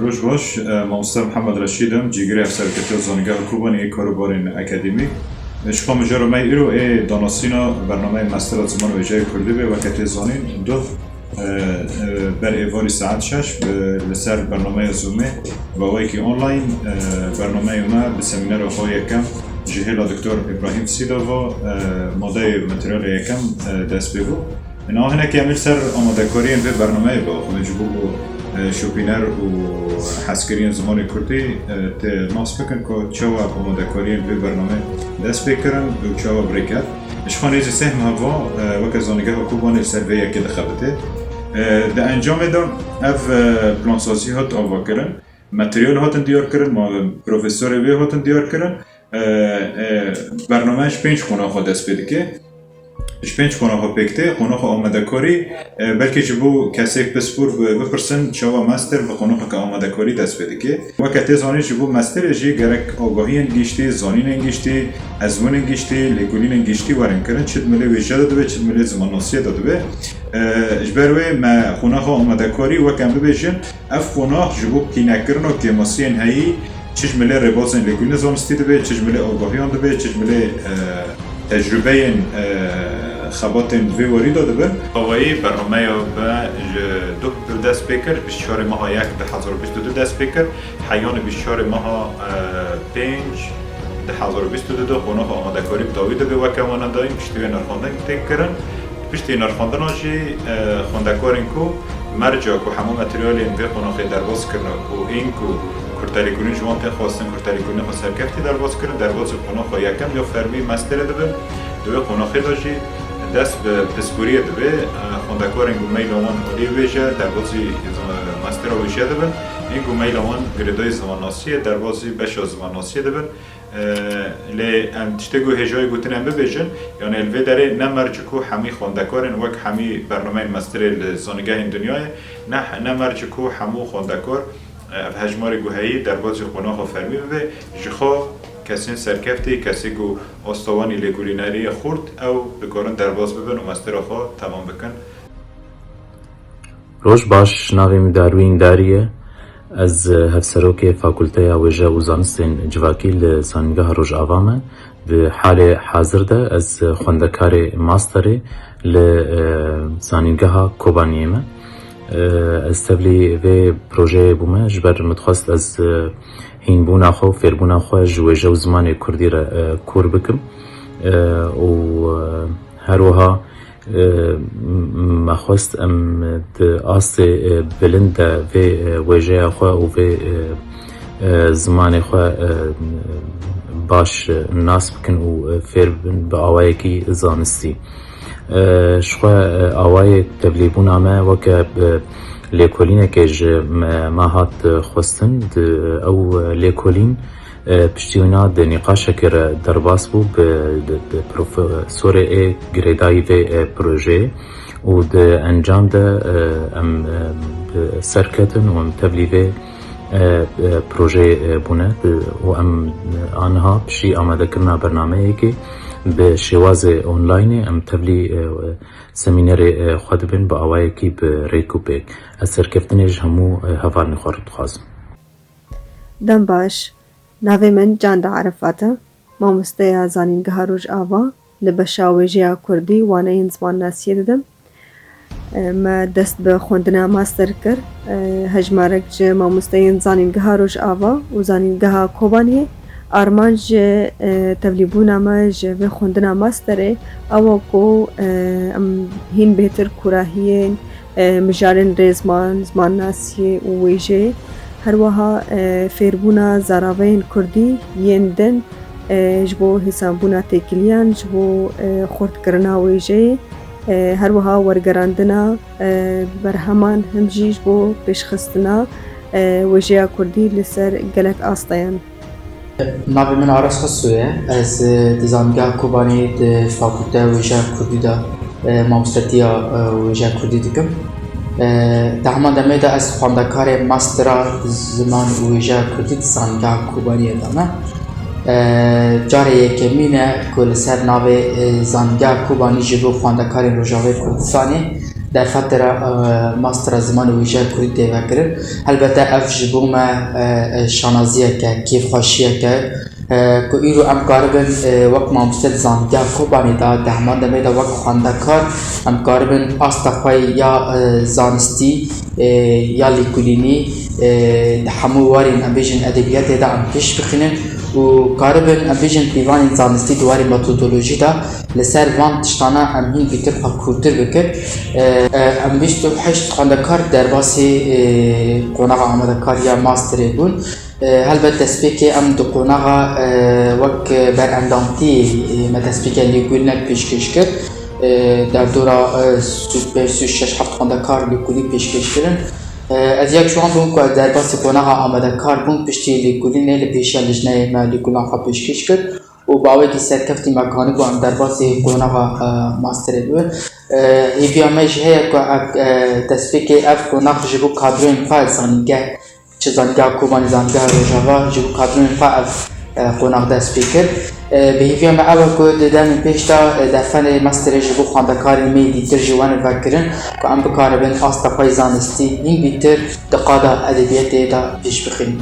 روش باش مامۆستا محەممەد ڕەشیدم جیگری ئەفسەرکردنی زانیگەها کوبانی کاروبارên ئەکادیمیک شخوا مجرمه ایرو دانستینا برنامه مستر زمان ویژه کردی به وقتی زانین دو بر ایواری ساعت 6 لسر برنامه زومه و ویکی آنلاین برنامه ما به سمینار های یکم جهیل دکتر ابراهیم سیداوا ماده متریال یکم دست بگو اینا هنه که امیل سر آماده کاری به برنامه با خود جبو شوپینر و حسکرین زمان کردی ناس بکن که چوا آماده کاری به برنامه دست بکرن و چوا بریکت اشخان ریزی سهم هوا وکه زانگه حکوبان سرویه که دخبته ده انجام دام اف پلانسازی هات آوا کرن متریال هاتن دیار کرن ما پروفسور وی هاتن دیار کرن برنامهش 5 خونه ها دست بده که پنج خونه پکته خونه آماده کاری بلکه جبو کسی بسپور بپرسن شوا مستر به خونه که آماده کاری دست بده که وقتی زانی جبو مستر جی گرک آگاهی انگیشتی زانین انگیشتی ازمون انگیشتی لگولین انگیشتی وارن کردن چند ملی ویژه داده به چند ملی زمان ناصیه داده به اجبروی ما خونه آماده کاری و کم ببیشن اف خونه جبو کینکرن و کماسین هایی چش ملی ربازن لگولین زانستی داده چش ملی آگاهیان داده چش ملی تجربه خباتن وی وری داده بر هوایی برنامه با دو دست بکر 24 ماه 1 2022 دست بکر حیان 24 ماه 5 2022 خونه آماده کاری داوید به وکمان دایم پشتی نرخواندن تکرن پشتی نرخواندن آجی خواندکارین کو مرجع کو همه متریال این وی خونه درباز کرن و این کو کرتاری کنی جوان تی خواستن کرتاری کنی خواست سرکفتی درباز کردن درباز خونه خو یکم یا فرمی مستر دبن دو خونه داشی دست به پسپوری دبه خوندکار این گومیل آمان علی ویژه دربازی مستر ویژه دبن این گومیل آمان گردای زمان ناسیه دربازی بش زمان ناسیه دبن لی تشتگو هجای گوتن هم ببیجن یعنی الوی داره نه مرجکو همی خوندکارن وک همی برنامه مستر زانگه این دنیای نه مرجکو همو خوندکار هجمار گوهایی دربازی خونه ها فرمی ببه جخوا کسی سرکفتی کسی گو استوانی لگولینری خورد او بکارن درباز ببن و مستر آخوا تمام بکن روش باش ناویم داروین داریه از هفسروک فاکولته ویژه و زانستین جواکی لزانگاه روش آوامه به حال حاضر ده از خوندکار ماستری لزانگاه کوبانیمه استبلی و پروژه بومه جبر متخواست از هین بونا خو فیر بونا خو جوجه و زمان کردی را کور بکم و هروها مخواست ام آست بلند و وجه خو و زمان خو باش ناس بکن و فیر به آوایی کی زانستی شخوا آوای تبلیبونا ما وکه لیکولینه که ما هات خواستن او لیکولین پشتیونا ده نقاشه که درباس بو به پروفسور گریدایی و پروژه و ده انجام ده ام سرکتن و ام تبلیغ پروژه بونه و ام آنها پشتی آماده کرنا برنامه که به شواز آنلاین ام تبلی سمینار خود بین با آوایی که به ریکو بیگ از سرکفتنش همو هفار نخورد خوازم دم باش ناوی من جان دا عرفاته مامسته زانینگه روش آوا لبشاویجی کردی وانه این زمان ناسیه دادم ما دست به خوندن ماستر کر هجمارک جه مامسته زانینگه روش آوا و زانینگه کوبانیه آرمانج تبلیبونا ما جه و خوندن ماستره او کو هین بهتر کراهیه مجارن ریزمان زمان ناسیه و ویجه هر وها فیربونا زراوین کردی یندن جبو حسابونا تکلیان جبو خورد کرنا ویجه هر وها ورگراندنا برهمان همجی جبو پیشخستنا ویجه کردی لسر گلک آستایان ناوی من عرص خصویه از دزانگاه کوبانی ده فاکولته ویجه کردی دا مامستتیا ویجه کردی دکم در همان دمه ده از خواندکار ماسترا زمان ویژه کردی دزانگاه کوبانی دامه جاره یکمینه که لسر ناو زانگاه کوبانی جبو خواندکار روژاوی کردستانی در فترة ماستر زمان ویژه کردی دیوه کرد. البته اف جبوم شانازیه که کیف خوشیه که ایرو ام کاربن وقت مامستد زانگاه کوبانی دا دهمان دمی دا وقت خواندکار ام کاربن آستخوی یا زانستی یا لیکولینی همو وارین ام بیجن ادبیات دا ام پیش بخینن و کاربن ام بیجن دیوان زانستی دواری متودولوژی دا لسر وان تشتانا ام هین بیتر کورتر بکر ام بیشتو حشت خواندکار در باسی قناغ آمدکار یا ماستر بون هلبت تسبیکی ام دو قناغا وک بر اندامتی ما تسبیکی لیکولی نک پیشکش کرد در دورا سوپر سوشش هفت خواندکار لیکولی پیشکش کردن از یک شوان بون که در باسی قناغا آمدکار بون پشتی لیکولی نیل پیشی لجنه ما لیکولی آنخوا پیشکش کرد و باوی که سرکفتی مکانی بو ام در باسی قناغا ماستر بود هیوی امیش هیا که تسبیکی اف قناغ جبو کادروین فایل زانیگه چه زانگاه کوبانی زانگاه روژاوا جبو کادرون فاف قناغ دست بکرد به هیوی ما اول که دادن پیشتا دفن مستر جبو خواندکاری می دیتر جوان فکرن که ام بکاره بین آستخوی زانستی این بیتر دقادا ادبیت دا پیش بخین